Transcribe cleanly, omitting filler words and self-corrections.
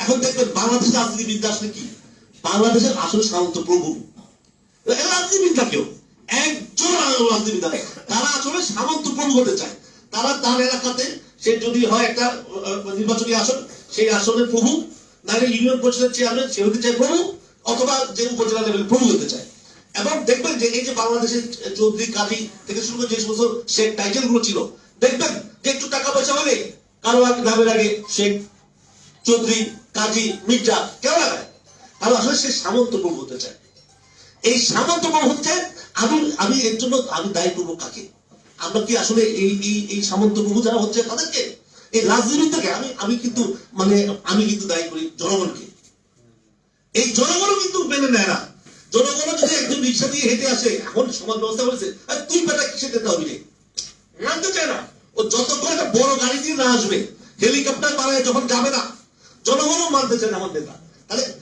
এখন দেখবেন বাংলাদেশের রাজনীতিবিদরা আসলে কি, বাংলাদেশের আসলে সামন্ত প্রভু রাজনীতিবিদরা কেউ একজন রাজনীতিবিদ, তারা আসলে সামন্ত প্রভু হতে চায়। তারা তার এলাকাতে সে যদি হয় একটা নির্বাচনী আসন, সেই আসনের প্রভু, নাহলে ইউনিয়ন পরিষদের চেয়ারম্যান সে হতে চায় প্রভু, অথবা যে উপজেলা লেভেলে প্রভু হতে চায়। এবং দেখবেন যে এই যে বাংলাদেশের চৌধুরী কাজী থেকে শুরু করে যে সমস্ত শেখ টাইটেল গুলো ছিল, দেখবেন যে একটু টাকা পয়সা হলে কারো নামের আগে শেখ, চৌধুরী, কাজী, মির্জা কেউ লাগায়, কারণ আসলে সে সামন্ত প্রভু হতে চায়। এই সামন্ত প্রভু হচ্ছে, আমি এর জন্য আমি দায়ী করবো কাকে? আমরা কি আসলে এই সামন্ত প্রভু যারা হচ্ছে তাদেরকে, এই রাজনীতিকে আমি কিন্তু আমি কিন্তু দায়ী করি জনগণকে। এই জনগণও কিন্তু মেনে নেয় না। জনগণ যদি একজন রিক্সা দিয়ে হেঁটে আসে, এখন সমাজ ব্যবস্থা বলেছে তুই বেটা কিসে যেতে হবে, মানতে চায় না। ও যতক্ষণ একটা বড় গাড়ি দিয়ে না আসবে, হেলিকপ্টার বানায় যখন যাবে না, জনগণও মানতে চায় না আমার নেতা। তাহলে